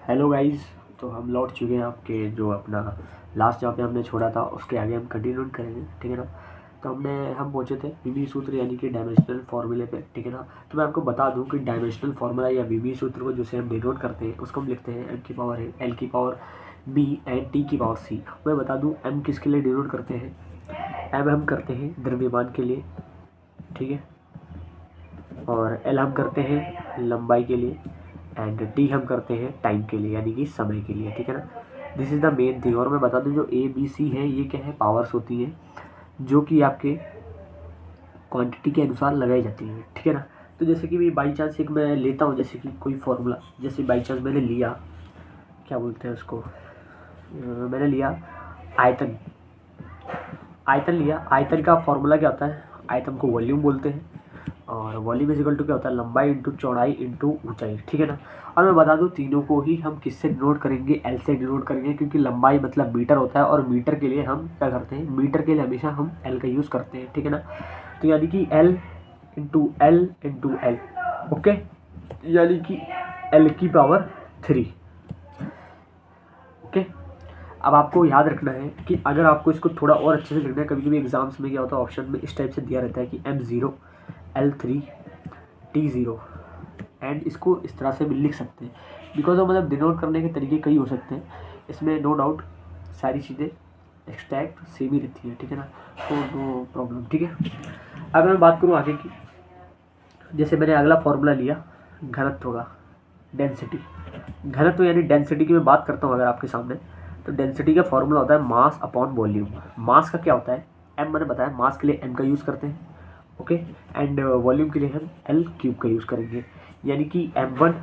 Hello guys. तो हम लौट चुके हैं आपके जो अपना लास्ट जहाँ पे हमने छोड़ा था उसके आगे हम कंटिन्यू करेंगे, ठीक है ना। तो हम पहुँचे थे विमीय सूत्र यानी कि डायमेंशनल फार्मूले पे, ठीक है ना। तो मैं आपको बता दूं कि डायमेंशनल फार्मूला या विमीय सूत्र को जिसे हम डिनोट करते हैं उसको हम लिखते हैं एम की पावर है एल की पावर बी एंड टी की पावर सी। मैं बता दूँ एम किसके लिए डिनोट करते हैं। एम हम करते हैं द्रव्यमान के लिए, ठीक है, और एल हम करते हैं लंबाई के लिए एंड टी हम करते हैं टाइम के लिए यानी कि समय के लिए, ठीक है ना। This is the main thing. और मैं बता दूं जो ए बी सी है ये क्या है, पावर्स होती हैं जो कि आपके क्वांटिटी के अनुसार लगाई जाती हैं, ठीक है ना। तो जैसे कि बाई चांस एक मैं लेता हूँ, जैसे कि कोई फॉर्मूला, जैसे बाई चांस मैंने लिया, क्या बोलते हैं उसको, मैंने लिया आयतन। आयतन लिया, आयतन का फॉर्मूला क्या होता है, आयतन को वॉल्यूम बोलते हैं और वॉल्यूम इज इक्वल टू क्या होता है, लंबाई इंटू चौड़ाई इंटू ऊंचाई, ठीक है ना। और मैं बता दूं तीनों को ही हम किससे डिनोट करेंगे, एल से डिनोट करेंगे, क्योंकि लंबाई मतलब मीटर होता है और मीटर के लिए हम क्या करते हैं, मीटर के लिए हमेशा हम एल का यूज़ करते हैं, ठीक है ना। तो यानी कि L into L into L, okay, यानी कि एल की पावर 3, ओके। अब आपको याद रखना है कि अगर आपको इसको थोड़ा और अच्छे से लिखना है, कभी कभी एग्जाम्स में क्या होता है, ऑप्शन में इस टाइप से दिया रहता है कि M0 L3 T0 एंड इसको इस तरह से भी लिख सकते हैं, बिकॉज मतलब डिनोट करने के तरीके कई हो सकते हैं, इसमें नो डाउट सारी चीज़ें एक्सट्रैक्ट सेम ही रहती है, ठीक है ना। तो नो प्रॉब्लम, ठीक है। अगर मैं बात करूँ आगे की, जैसे मैंने अगला फॉर्मूला लिया घनत्व का, डेंसिटी। घनत्व यानी डेंसिटी की मैं बात करता हूँ अगर आपके सामने, तो डेंसिटी का फॉर्मूला होता है मास अपॉन वॉल्यूम। मास का क्या होता है, एम, मैंने बताया मास के लिए एम का यूज़ करते हैं, ओके, एंड वॉल्यूम के लिए हम एल क्यूब का यूज़ करेंगे, यानी कि M1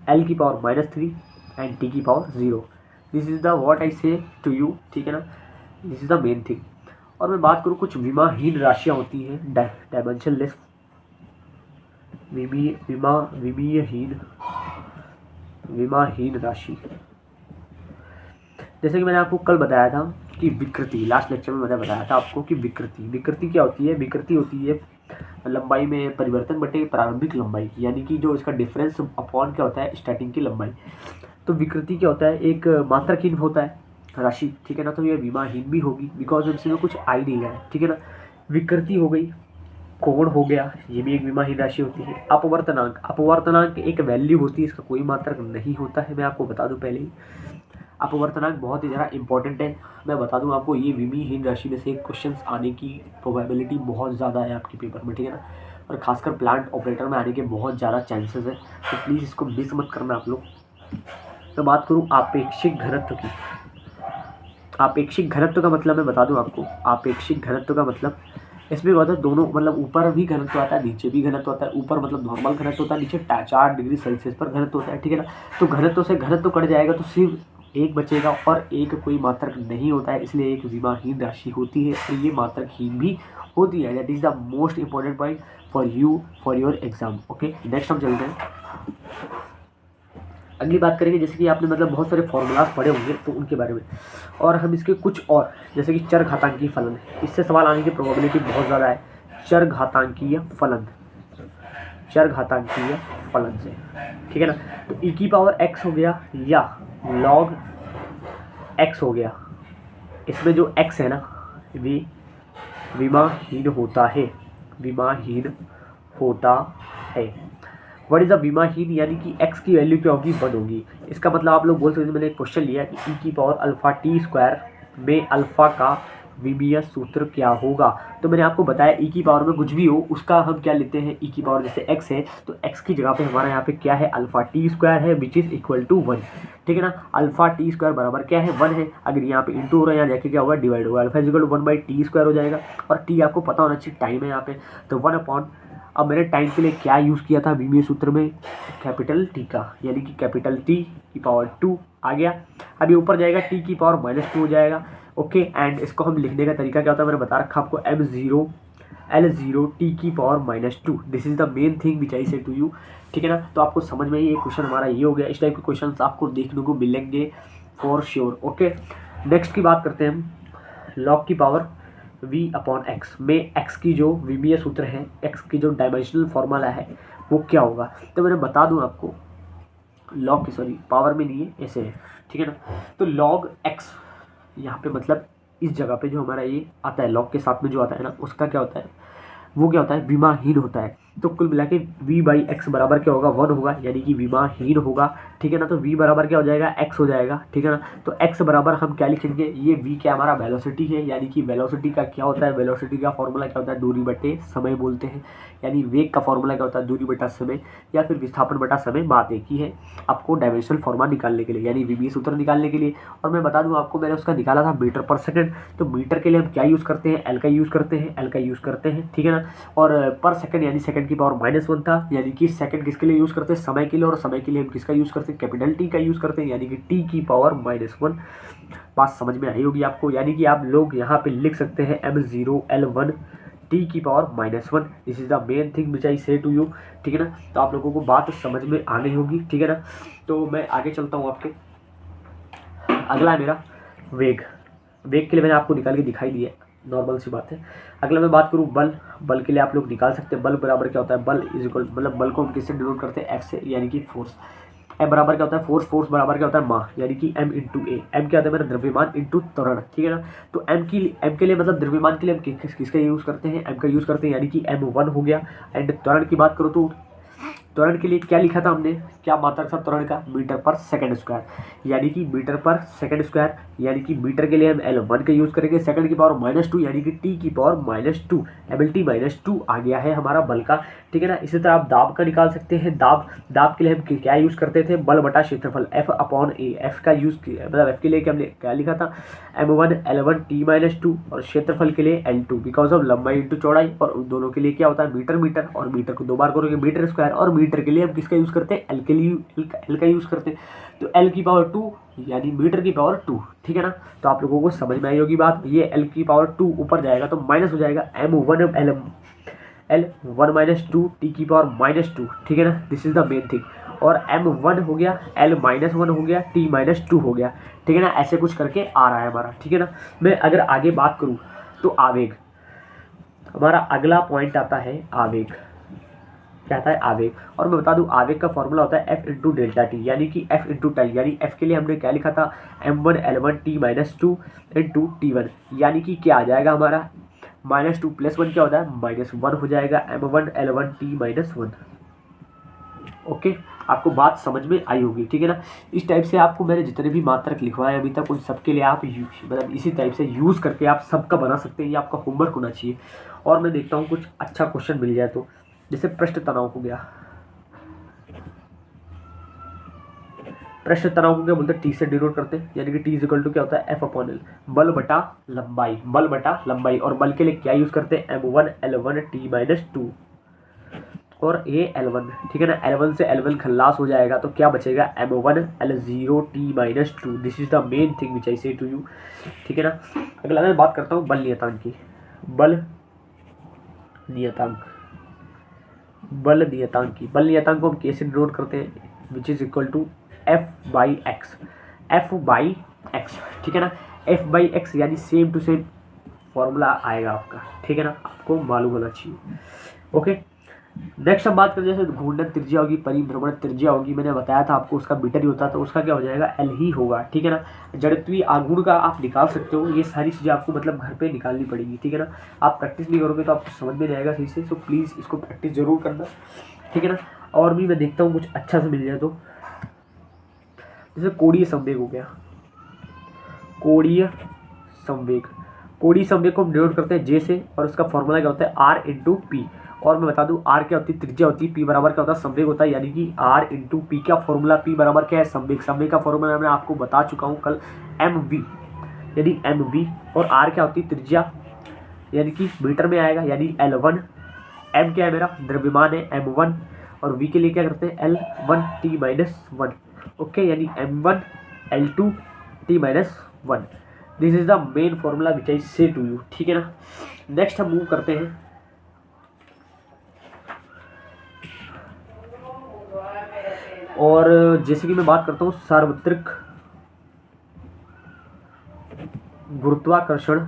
एल की पावर -3 एंड टी की power 0। This is the what I say to you, ठीक है ना। This is the main thing. और मैं बात करूँ कुछ विमाहीन राशियाँ होती हैं, डायमेंशनलेस, विमीयहीन, विमाहीन राशि। जैसे कि मैंने आपको कल बताया था कि विकृति, लास्ट लेक्चर में मैंने बताया था आपको कि विकृति क्या होती है। विकृति होती है लंबाई में परिवर्तन बटे प्रारंभिक लंबाई की, यानी कि जो इसका डिफरेंस अपॉन क्या होता है, स्टार्टिंग की लंबाई। तो विकृति क्या होता है, एक मात्रहीन होता है राशि, ठीक है ना। तो ये विमाहीन भी होगी बिकॉज इसमें कुछ आ ही नहीं रहा है, ठीक है ना। विकृति हो गई, कोण हो गया, ये भी एक विमाहीन राशि होती है। अपवर्तनांक, अपवर्तनांक एक वैल्यू होती है, इसका कोई मात्रक नहीं होता है, मैं आपको बता दूं पहले ही। अपवर्तनांक बहुत ही ज़्यादा इंपॉर्टेंट है, मैं बता दूं आपको, ये विमीहीन राशि में से क्वेश्चन आने की प्रोबेबिलिटी बहुत ज़्यादा है आपके पेपर में, ठीक है ना। और खासकर प्लांट ऑपरेटर में आने के बहुत ज़्यादा चांसेस है, तो प्लीज़ इसको मिस मत करना आप लोग। मैं बात करूँ आपेक्षिक घनत्व की। आपेक्षिक घनत्व का मतलब मैं बता दूं आपको, आपेक्षिक घनत्व का मतलब इसमें क्या होता है, दोनों मतलब ऊपर भी घनत्व आता है, नीचे भी घनत्व आता है। ऊपर मतलब नॉर्मल घनत्व होता है, नीचे 4 डिग्री सेल्सियस पर घनत्व होता है, ठीक है ना। तो घनत्व से घनत्व कट जाएगा तो सिर्फ एक बचेगा और एक कोई मात्रक नहीं होता है, इसलिए एक विमाहीन राशि होती है और ये मात्रकहीन भी होती है। That is the most important point for you for your exam, okay. Next हम चलते हैं, अगली बात करेंगे। जैसे कि आपने मतलब बहुत सारे फॉर्मूलाज पढ़े होंगे तो उनके बारे में, और हम इसके कुछ और, जैसे कि चरघातांकीय फलन, इससे सवाल आने की प्रोबेबिलिटी बहुत ज़्यादा है। चरघातांकीय फलन, चरघातांकीय फलन से, ठीक है ना। तो e की पावर x हो गया या log x हो गया, इसमें जो x है ना वे विमाहीन होता है, विमाहीन होता है। व्हाट इज द विमाहीन, यानी कि x की वैल्यू क्या होगी, 1 होगी। इसका मतलब आप लोग बोल सकते हैं, मैंने एक क्वेश्चन लिया कि e की पावर अल्फा टी स्क्वायर में अल्फा का विमीय सूत्र क्या होगा। तो मैंने आपको बताया e की पावर में कुछ भी हो उसका हम क्या लेते हैं, e की पावर जैसे x है तो x की जगह पे हमारा यहाँ पे क्या है, अल्फा टी स्क्वायर है विच इज इक्वल टू 1, ठीक है ना। अल्फा टी स्क्वायर बराबर क्या है, 1 है। अगर यहाँ पे इंटू हो रहा है, यहाँ जाके क्या होगा, डिवाइड होगा, alpha equal to 1/t square हो जाएगा। और t आपको पता होना चाहिए टाइम है यहाँ पे, तो 1 अपॉन, अब मैंने टाइम के लिए क्या यूज़ किया था विमीय सूत्र में, कैपिटल टी का, यानी कि कैपिटल टी की पावर 2 आ गया। अभी ऊपर जाएगा टी की पावर -2 हो जाएगा, ओके। एंड इसको हम लिखने का तरीका क्या होता है, मैंने बता रखा आपको, M0 L0 टी की power -2। This is the main thing which I say to you, ठीक है ना। तो आपको समझ में ये क्वेश्चन हमारा ये हो गया। इस टाइप के क्वेश्चन आपको देखने को मिलेंगे फॉर श्योर, ओके। नेक्स्ट की बात करते हैं हम, लॉग की पावर v अपॉन एक्स में x की जो विमीय सूत्र है, x की जो डायमेंशनल फॉर्मूला है वो क्या होगा। तो मैंने बता दूं आपको, लॉग की सॉरी पावर में नहीं है, ऐसे है, ठीक है ना। तो लॉग एक्स यहाँ पे मतलब इस जगह पे जो हमारा ये आता है लॉग के साथ में जो आता है ना, उसका क्या होता है, वो क्या होता है, विमाहीन होता है। तो कुल मिला के v बाई एक्स बराबर क्या होगा, 1 होगा, यानी कि विमाहीन होगा, ठीक है ना। तो v बराबर क्या हो जाएगा, x हो जाएगा, ठीक है ना। तो x बराबर हम क्या लिखेंगे, ये v क्या हमारा वेलोसिटी है, यानी कि वेलोसिटी का क्या होता है, वेलोसिटी का फॉर्मूला क्या होता है, दूरी बटे समय बोलते हैं, यानी वेग का फॉर्मूला क्या होता है, दूरी बटा समय, या फिर विस्थापन बटा समय, बात एक ही है आपको डायमेंशनल फॉर्मूला निकालने के लिए, यानी वीबी सूत्र निकालने के लिए। और मैं बता दूं आपको, मैंने उसका निकाला था मीटर पर सेकंड। तो मीटर के लिए हम क्या यूज़ करते हैं, एल का यूज़ करते हैं, एल का यूज़ करते हैं, ठीक है ना। और पर सेकंड यानी सेकंड की पावर -1 था, यानी कि सेकंड किसके लिए यूज़ करते हैं, समय के लिए, और समय के लिए हम किसका यूज़ करते हैं, कैपिटल टी का यूज़ करते हैं, यानी कि टी की पावर -1। बात समझ में आई होगी आपको, यानी कि आप लोग यहाँ पे लिख सकते हैं m0L1 टी की power -1। This is the main thing which I say to you, ठीक है ना। तो आप लोगों को बात समझ में आ गई होगी, ठीक है ना। तो मैं आगे चलता हूँ आपके, अगला है मेरा वेग। वेग के लिए मैंने आपको निकाल के दिखाई दिया, नॉर्मल सी बात है। अगला मैं बात करूँ बल, बल के लिए आप लोग निकाल सकते हैं, बल बराबर क्या होता है, बल इज इक्वल, मतलब बल को हम किससे डिनोट करते हैं, एफ से, यानी कि फोर्स। एम बराबर क्या होता है, फोर्स, फोर्स बराबर क्या होता है, मास, यानी कि एम इंटू ए। एम क्या होता है मेरा, द्रव्यमान इंटू त्वरण, ठीक है ना। तो एम के लिए मतलब द्रव्यमान के लिए हम किसका यूज़ करते हैं, एम का यूज़ करते हैं, यानी कि m1 हो गया। एंड त्वरण की बात करो तो त्वरण के लिए क्या लिखा था हमने, क्या मात्रक था त्वरण का, मीटर पर सेकंड स्क्वायर, यानी कि मीटर पर सेकंड स्क्वायर, यानी कि मीटर के लिए हम L1 का यूज़ करेंगे, सेकंड की पावर -2, यानी कि टी की पावर -2, एबिलिटी -2 आ गया है हमारा बल का, ठीक है ना। इसी तरह आप दाब का निकाल सकते हैं, दाब, दाब के लिए हम क्या यूज़ करते थे, बल बटा क्षेत्रफल, F/A, एफ का यूज़, मतलब एफ के लिए हमने क्या लिखा था, m1L1 t-2, और क्षेत्रफल के लिए L2, बिकॉज ऑफ लंबाई इंटू चौड़ाई, और उन दोनों के लिए क्या होता है मीटर, मीटर, और मीटर को 2 बार करोगे मीटर स्क्वायर, और मीटर के लिए हम किसका यूज़ करते हैं, एल के लिए, एल का यूज़ करते हैं। तो एल की पावर 2 यानी मीटर की पावर 2, ठीक है ना। तो आप लोगों को समझ में आई होगी बात, ये एल की पावर 2 ऊपर जाएगा तो माइनस हो जाएगा, L1 टी की पावर -2, ठीक है ना। This is the main thing. और m1 हो गया, L-1 हो गया, t-2 हो गया, ठीक है ना। ऐसे कुछ करके आ रहा है हमारा, ठीक है ना। मैं अगर आगे बात करूँ तो आवेग, हमारा अगला पॉइंट आता है आवेग। क्या आता है, आवेग। और मैं बता दूं आवेग का फॉर्मूला होता है F इंटू डेल्टा टी, यानी कि F इंटू टाइम, यानी F के लिए हमने क्या लिखा था, m1L1 t-2 इंटू T1, यानी कि क्या आ जाएगा हमारा, -2 + 1 क्या होता है, -1 हो जाएगा, m1L1 t-1। ओके, आपको बात समझ में आई होगी, ठीक है ना। इस टाइप से आपको मैंने जितने भी मात्रक लिखवाए अभी तक, उन सबके लिए आप मतलब इसी टाइप से यूज़ करके आप सबका बना सकते हैं, ये आपका होमवर्क होना चाहिए। और मैं देखता हूँ कुछ अच्छा क्वेश्चन मिल जाए तो, जैसे पृष्ठ तनाव हो गया, पृष्ठ तनाव को क्या बोलते हैं, टी से डिनोट करते हैं, यानी कि टी इज इक्वल टू क्या होता है, F/L, बल बटा लंबाई, बल बटा लंबाई। और बल के लिए क्या यूज़ करते हैं, m1L1 t-2, और ये L1, ठीक है ना। L1 से L1 खल्लास हो जाएगा तो क्या बचेगा, m1L0 t-2। This is the main thing which I say to you, ठीक है ना। अगला मैं बात करता हूँ बल नियतांक की, बल नियतांक, बल नियतांक की, बल नियतांक को हम कैसे डिनोट करते हैं, which is equal to F/x, F/x, ठीक है ना। F/x यानी सेम टू सेम फॉर्मूला आएगा आपका, ठीक है ना, आपको मालूम होना चाहिए। ओके, नेक्स्ट हम बात करें, जैसे घूर्णन त्रिज्या होगी, परिभ्रमण त्रिज्या होगी, मैंने बताया था आपको उसका मीटर ही होता है, तो उसका क्या हो जाएगा, एल ही होगा, ठीक है ना। जड़त्वीय आघूर्ण का आप निकाल सकते हो, ये सारी चीज़ें आपको मतलब घर पे निकालनी पड़ेगी, ठीक है ना। आप प्रैक्टिस नहीं करोगे तो आपको समझ में नहीं आएगा सही से, तो प्लीज़ इसको प्रैक्टिस जरूर करना, ठीक है ना। और भी मैं देखता हूँ कुछ अच्छा से मिल जाए तो, जैसे कोणीय संवेग हो गया, कोणीय संवेग, कोणीय संवेग को हम डिनोट करते हैं जे से, और उसका फॉर्मूला क्या होता है, आर इंटू पी। और मैं बता दूं आर क्या होती है, त्रिज्या होती है, पी बराबर क्या होता है, संवेग होता है, यानी कि आर इंटू पी का फॉर्मूला, पी बराबर क्या है, संवेग, संवेग का फॉर्मूला मैं आपको बता चुका हूँ कल, एम वी, यानी एम वी। और आर क्या होती है, त्रिज्या, यानी कि मीटर में आएगा, यानी L1। एम क्या है मेरा, द्रव्यमान है, m1। और वी के लिए क्या करते हैं, L1 t-1, ओके, यानी m1 L2 t-1। This is the main formula which I say to you, ठीक है ना। नेक्स्ट हम मूव करते हैं, और जैसे कि मैं बात करता हूँ सार्वत्रिक गुरुत्वाकर्षण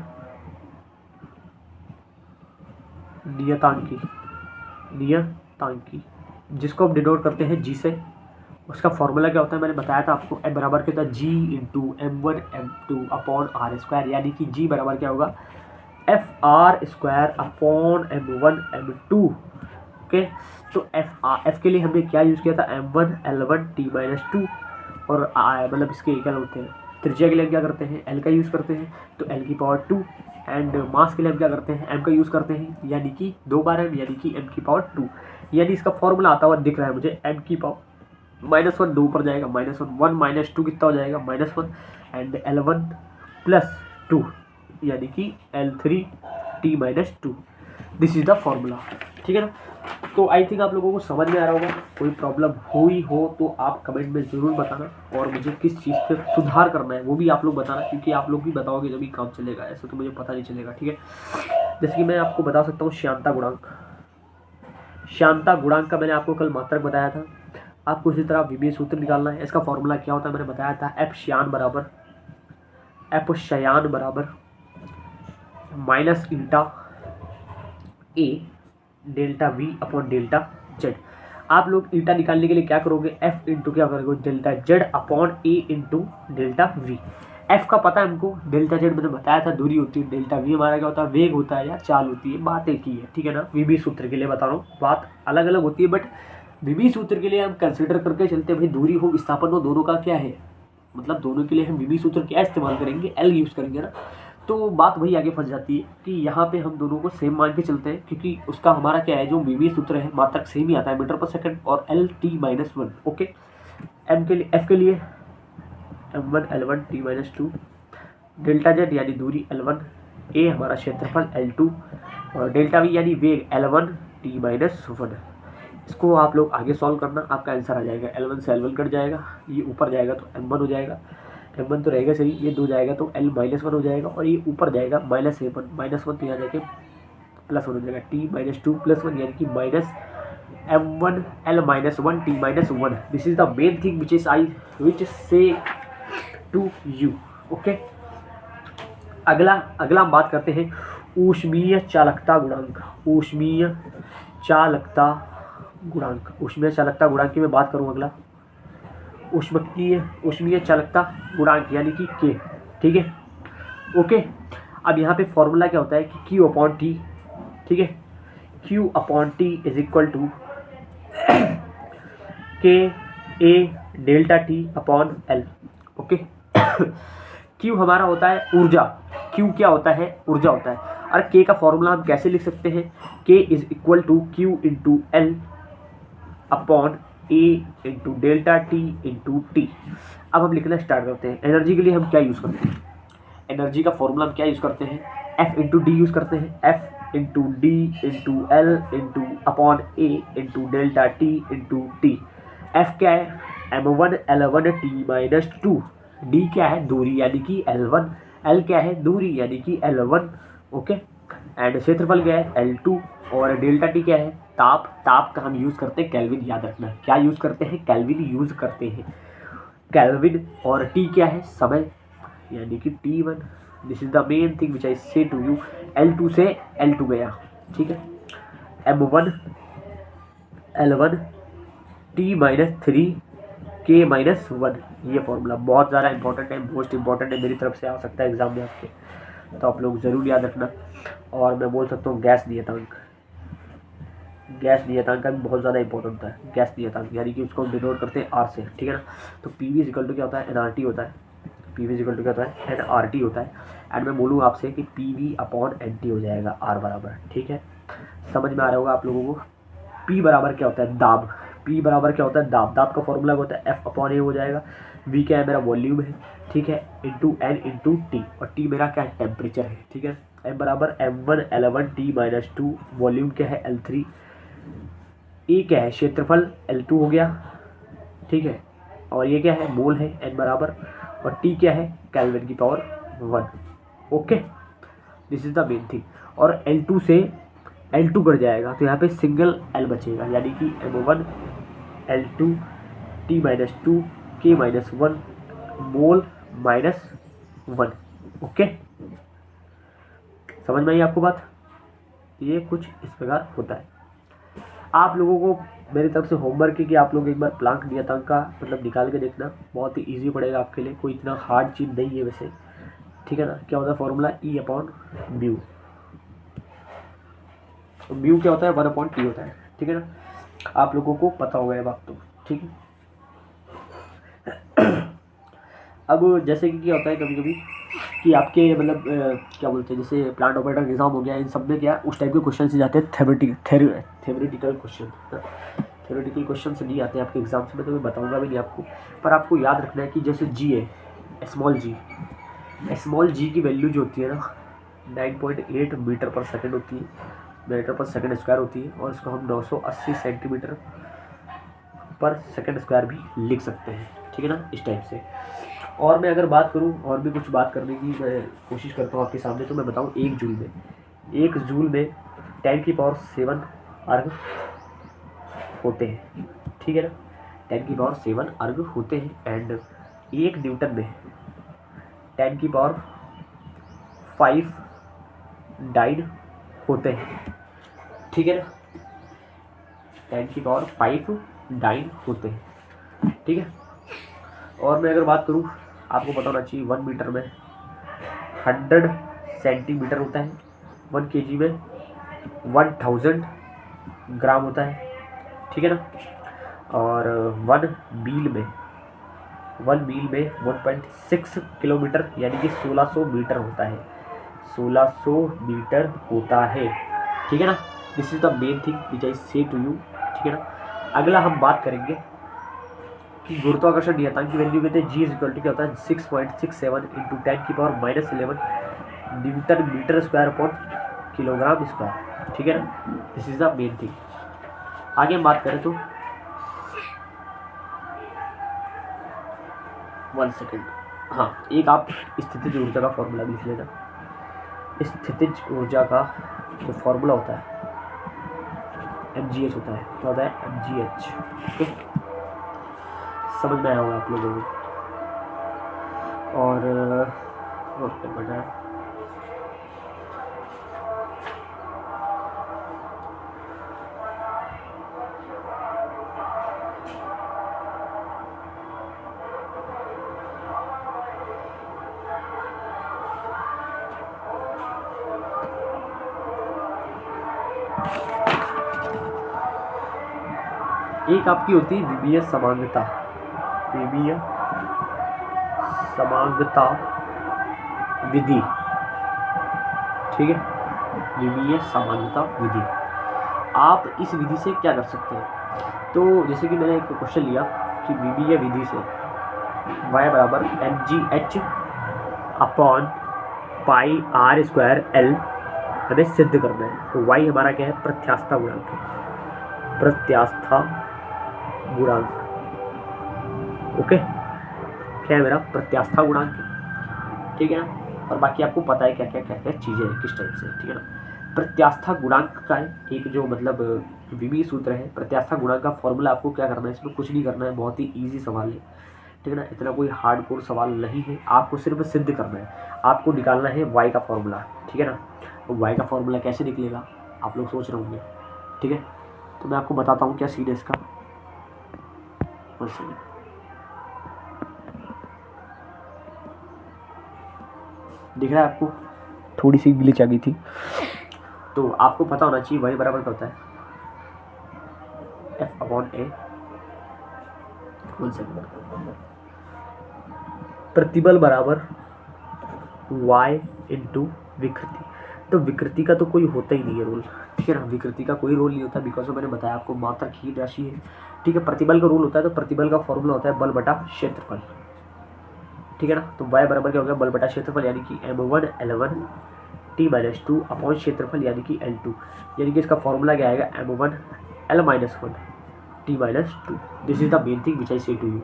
नियतांकी, नियतांकी, जिसको हम डिनोट करते हैं जी से, उसका फॉर्मूला क्या होता है मैंने बताया था आपको, F बराबर क्या होता है G×M1M2/R², यानी कि G बराबर क्या होगा FR²/M1M2। ओके, तो F के लिए हमने क्या यूज़ किया था M1L1T-2, और मतलब इसके क्या होते हैं त्रिज्या के लिए हम क्या करते हैं L का यूज़ करते हैं, तो L⁻², एंड मास के लिए हम क्या करते हैं M का यूज़ करते हैं, यानी कि 2 बार M, यानी कि M⁻²। यानी इसका फॉर्मूला आता हुआ दिख रहा है मुझे M⁻1, 2 ऊपर जाएगा -1, 1 - 2 कितना हो जाएगा -1, एंड L1+2 यानी कि L3T-2। This is the formula, ठीक है ना। तो आई थिंक आप लोगों को समझ में आ रहा होगा। कोई प्रॉब्लम हुई हो तो आप कमेंट में ज़रूर बताना, और मुझे किस चीज़ पे सुधार करना है वो भी आप लोग बताना, क्योंकि आप लोग भी बताओगे जब भी काम चलेगा, ऐसे तो मुझे पता नहीं चलेगा, ठीक है। जैसे कि मैं आपको बता सकता हूँ श्यानता गुणांक। श्यानता गुणांक का मैंने आपको कल मात्रक बताया था। आपको इसी तरह विभेद सूत्र निकालना है। इसका फॉर्मूला क्या होता है मैंने बताया था, F श्यान बराबर minus eta A delta V upon delta Z। आप लोग ईटा निकालने के लिए क्या करोगे, F इंटू क्या करोगे delta Z upon A into delta V। F का पता है हमको, डेल्टा Z मैंने बताया था दूरी होती है, डेल्टा V हमारा क्या होता है वेग होता है या चाल होती है, बात एक ही है, ठीक है ना। विभेद सूत्र के लिए बता रहा हूँ, बात अलग अलग होती है, बट विभेद सूत्र के लिए हम कंसिडर करके चलते हैं भाई, दूरी हो विस्थापन हो दोनों का क्या है, मतलब दोनों के लिए हम विभेद सूत्र क्या इस्तेमाल करेंगे, L यूज़ करेंगे ना। तो बात वही आगे फंस जाती है कि यहाँ पे हम दोनों को सेम मान के चलते हैं, क्योंकि उसका हमारा क्या है जो विभेद सूत्र है मात्रक सेम ही आता है मीटर पर सेकंड, और L_T-1। ओके, M के लिए F के लिए M1L1T-2, डेल्टा Z यानी दूरी L1, A हमारा क्षेत्रफल L2, और डेल्टा V यानी वेग L1T-1। इसको आप लोग आगे सॉल्व करना, आपका आंसर आ जाएगा L1 से L1 कट जाएगा, ये ऊपर जाएगा तो M1 हो जाएगा, M1 तो रहेगा सही, ये 2 जाएगा तो L-1 हो जाएगा, और ये ऊपर जाएगा -1 तो यहाँ जाके +1 हो जाएगा T-2 + 1, यानी कि -M1 L-1 T-1। This is the main thing विच से टू यू। ओके, अगला हम बात करते हैं ऊष्मीय चालकता गुणांक। ऊष्मीय चालकता गुणांक की मैं बात करूँ अगला, ऊष्मीय चालकता गुणांक यानी कि K, ठीक है। ओके, अब यहाँ पे फॉर्मूला क्या होता है कि Q/T, ठीक है। Q/T is equal to KA delta T upon L। Okay, Q हमारा होता है ऊर्जा, Q क्या होता है ऊर्जा होता है, और K का फॉर्मूला हम कैसे लिख सकते हैं, K is equal to Q into L upon A into delta T into T। अब हम लिखना स्टार्ट करते हैं। एनर्जी के लिए हम क्या यूज़ करते हैं, एनर्जी का फॉर्मूला हम क्या यूज़ करते हैं, F इंटू डी यूज़ करते हैं, F into D into L into upon A into delta T into T। F क्या है M1L1T-2, D क्या है दूरी यानी कि L1, L क्या है दूरी यानी कि L1। ओके, एंड क्षेत्रफल क्या है L2, और डेल्टा T क्या है ताप का हम यूज़ करते हैं केल्विन, याद रखना क्या यूज़ करते हैं केल्विन यूज़ करते हैं केल्विन, और T क्या है समय यानी कि T1। This is the main thing which I say to you. L2 से L2 गया, ठीक है। M1 L1 T-3 K-1, ये फॉर्मूला बहुत ज़्यादा इंपॉर्टेंट है, मोस्ट इंपॉर्टेंट है, मेरी तरफ से आ सकता है एग्जाम में आपके, तो आप लोग ज़रूर याद रखना। और मैं बोल सकता हूँ गैस नियतांक का भी बहुत ज़्यादा इंपॉर्टेंट होता है। गैस नियतांक यानी कि उसको हम डिनोट करते हैं R से, ठीक है ना। तो PV इक्वल टू क्या होता है NRT होता है, PV इक्वल टू क्या होता है NRT होता है, एंड मैं बोलूँ आपसे कि PV अपॉन NT हो जाएगा R बराबर, ठीक है। समझ में आ रहा होगा आप लोगों को। P बराबर क्या होता है दाब, P बराबर क्या होता है दाब का फॉर्मूला होता है F अपॉन A हो जाएगा। V क्या है मेरा वॉल्यूम है, ठीक है, इंटू N इंटू T, और T मेरा क्या है टेम्परेचर है, ठीक है। M बराबर M1L1T-2, वॉल्यूम क्या है L3, A क्या है क्षेत्रफल L2 हो गया, ठीक है, और ये क्या है मोल है N बराबर, और T क्या है केल्विन की power 1। Okay, this is the main thing. और L2 से L2 कट जाएगा तो यहाँ पे सिंगल L बचेगा, यानी कि M1 L2 T-2 K-1 मोल -1। ओके, समझ में आई आपको बात, ये कुछ इस प्रकार होता है। आप लोगों को मेरी तरफ से होमवर्क है कि आप लोग एक बार प्लांक नियतांक का मतलब निकाल के देखना, बहुत ही ईजी पड़ेगा आपके लिए, कोई इतना हार्ड चीज़ नहीं है वैसे, ठीक है ना। क्या होता है फॉर्मूला, ई अपॉन म्यू, तो म्यू क्या होता है 1/t होता है, ठीक है ना। आप लोगों को पता होगा ये बात तो, ठीक है। अब जैसे कि क्या होता है कभी कभी कि आपके मतलब क्या बोलते हैं, जैसे प्लांट ऑपरेटर एग्जाम हो गया, इन सब में क्या उस टाइप के क्वेश्चन से जाते हैं, थ्योरेटिकल क्वेश्चन, थ्योरेटिकल क्वेश्चन से नहीं आते हैं आपके एग्जाम्स में, तो मैं बताऊंगा भी नहीं आपको। पर आपको याद रखना है कि जैसे जी है, स्मॉल जी की वैल्यू जो होती है ना 9.8 मीटर पर सेकंड होती है, मीटर पर सेकंड स्क्वायर होती है, और इसको हम 980 सेंटीमीटर पर सेकंड स्क्वायर भी लिख सकते हैं, ठीक है ना, इस टाइप से। और मैं अगर बात करूं, और भी कुछ बात करने की मैं कोशिश करता हूँ आपके सामने, तो मैं बताऊं 1 जूल में 10⁻7 अर्ग होते हैं, ठीक है ना, 10⁻7 अर्ग होते हैं। एंड 1 न्यूटन में 10⁻5 डाइन होते हैं, ठीक है ना, 10⁻5 डाइन होते हैं, ठीक है। और मैं अगर बात करूं, आपको पता होना चाहिए 1 मीटर में 100 सेंटीमीटर होता है, 1 kg में 1000 ग्राम होता है, ठीक है ना। और 1 मील में 1.6 किलोमीटर यानी कि 1600 मीटर होता है, 1600 मीटर होता है, ठीक है ना। This is the main thing which I say to you, ठीक है ना। अगला हम बात करेंगे कि गुरुत्वाकर्षण नियतांक की वैल्यू कहते हैं जी इज इक्वल टू क्या होता है 6.67 into 10⁻−11 newton metre square upon kilogram square, ठीक है ना। This is the main thing. आगे हम बात करें तो 1 सेकेंड, हाँ, एक आप स्थितिज ऊर्जा का फॉर्मूला भी लिख लेना। स्थितिज ऊर्जा का जो फॉर्मूला होता है mgh होता है, क्या होता है mgh, ओके, समझ में आया होगा आप लोगों को। और बना एक आपकी होती है विमीय समांगता, विमीय समांगता विधि, ठीक है, विमीय समांगता विधि। आप इस विधि से क्या कर सकते हैं, तो जैसे कि मैंने एक क्वेश्चन लिया कि विमीय विधि से y बराबर mgh upon pi r square l हमें सिद्ध करना है। तो y हमारा क्या है, प्रत्यास्थता गुणांक है, प्रत्यास्थता गुणांक, ओके, क्या है मेरा प्रत्यास्थता गुणांक है, ठीक है ना। और बाकी आपको पता है क्या क्या चीज़ें हैं किस टाइप से, ठीक है ना। प्रत्यास्थता गुणांक का एक जो मतलब विमीय सूत्र है, प्रत्यास्थता गुणांक का फॉर्मूला आपको क्या करना है, इसमें कुछ नहीं करना है, बहुत ही ईजी सवाल है, ठीक है ना, इतना कोई हार्डकोर सवाल नहीं है, आपको सिर्फ सिद्ध करना है, आपको निकालना है वाई का फॉर्मूला, ठीक है ना। तो वाई का फॉर्मूला कैसे निकलेगा आप लोग सोच रहे होंगे, ठीक है, तो मैं आपको बताता हूँ क्या सीन है इसका। दिख रहा है आपको, थोड़ी सी ग्लिच आ गई थी, तो आपको पता होना चाहिए वाई बराबर क्या होता है एफ अपॉन ए, प्रतिबल बराबर y इंटू विकृति। तो विकृति का तो कोई होता ही नहीं है रोल, ठीक है ना, विकृति का कोई रोल नहीं होता, बिकॉज मैंने बताया आपको मात्रक ही राशि है, ठीक है। प्रतिबल का रूल होता है, तो प्रतिबल का फॉर्मूला होता है बल बटा क्षेत्रफल, ठीक है ना। तो y बराबर क्या हो गया, बल बटा क्षेत्रफल यानी कि m1 L1 T-2 अपॉन क्षेत्रफल यानी कि L2, यानी कि इसका फॉर्मूला क्या आएगा m1 L-1 T-2। This is the main thing which I say to you,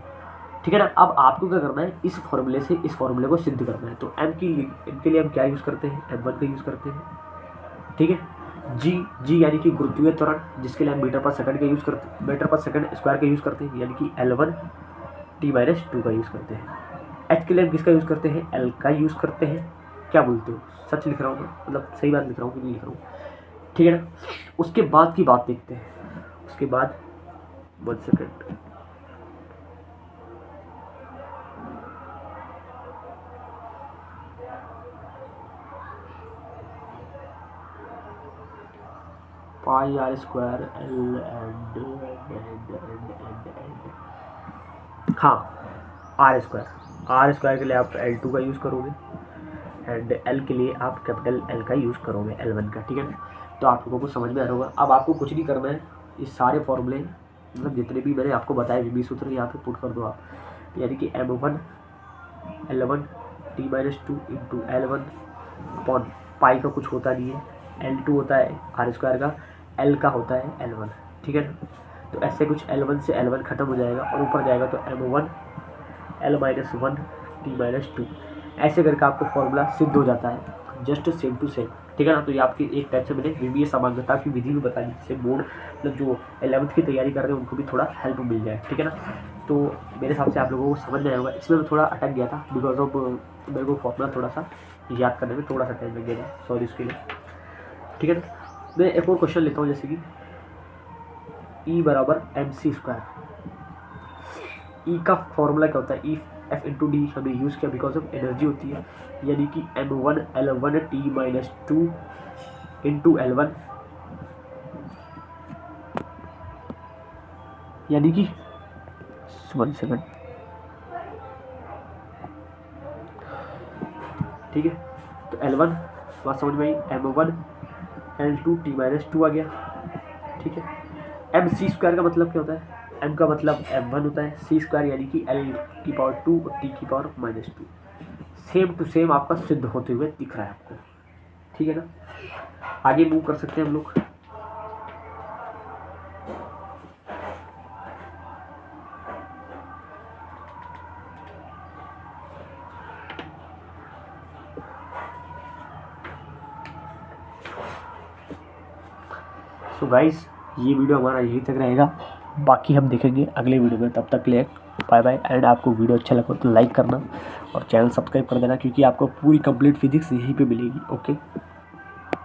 ठीक है ना। अब आपको क्या करना है, इस फॉर्मूले से इस फॉर्मूले को सिद्ध करना है। तो m के लिए हम क्या यूज़ करते हैं, m1 का यूज़ करते हैं, ठीक है। g यानी कि गुरुत्वीय त्वरण, जिसके लिए हम मीटर पर सेकंड का यूज़ करते हैं, मीटर पर सेकंड स्क्वायर का यूज़ करते हैं, यानी कि L1 T-2 का यूज़ करते हैं। h के लिए हम किसका यूज़ करते हैं, l का यूज़ करते हैं। क्या बोलते हो, सच लिख रहा हूँ मैं, मतलब सही बात लिख रहा हूँ कि नहीं लिख रहा हूँ, ठीक है ना। उसके बाद की बात देखते हैं, उसके बाद 1 second. Pi R square L and हाँ आर स्क्वायर के लिए आप L2 का यूज़ करोगे एंड L के लिए आप कैपिटल L का यूज़ करोगे, L1 का, ठीक है ना। तो आप लोगों को समझ में आ रहा होगा। अब आपको कुछ नहीं करना है, ये सारे फॉर्मूले मतलब जितने भी मैंने आपको बताए विधि सूत्र यहाँ पे पुट कर दो आप, यानी कि M1 L1 T-2 into L1 upon pi का कुछ होता नहीं है, L2 होता है आर स्क्वायर का, L का होता है L1, ठीक है ना। तो ऐसे कुछ L1 से L1 खत्म हो जाएगा और ऊपर जाएगा तो M1 L-1 T-2, ऐसे करके आपको फॉर्मूला सिद्ध हो जाता है, जस्ट सेम टू सेम, ठीक है ना। तो ये आपकी एक टाइप से मैंने विमीय समांगता की विधि भी बता दी, जिससे बोर्ड मतलब जो 11th की तैयारी कर रहे हैं उनको भी थोड़ा हेल्प मिल जाए, ठीक है ना। तो मेरे हिसाब से आप लोगों को समझ में आएगा। इसमें मैं थोड़ा अटक गया था बिकॉज ऑफ मेरे को फॉर्मूला थोड़ा सा याद करने में थोड़ा सा टाइम लग गया था, सॉरी उसके लिए, ठीक है ना। मैं एक और क्वेश्चन लेता हूँ, जैसे कि E बराबर mc²। E का फॉर्मूला क्या होता है, E F इंटू डी हमने यूज़ किया बिकॉज ऑफ एनर्जी होती है, यानी कि M1 L1 T-2 into L1, यानी कि 1 सेकेंड, ठीक है। तो L1 बात समझ में आई, M1 L2 T-2 आ गया, ठीक है। mc² का मतलब क्या होता है, m का मतलब m1 होता है, c² यानी कि L2 और T-2, सेम टू सेम आपका सिद्ध होते हुए दिख रहा है आपको, ठीक है ना। आगे मूव कर सकते हैं हम लोग। सो गाइस ये वीडियो हमारा यहीं तक रहेगा, बाकी हम देखेंगे अगले वीडियो में। तब तक के लिए बाय बाय। एंड आपको वीडियो अच्छा लगा तो लाइक करना और चैनल सब्सक्राइब कर देना, क्योंकि आपको पूरी कंप्लीट फिजिक्स यहीं पे मिलेगी। ओके।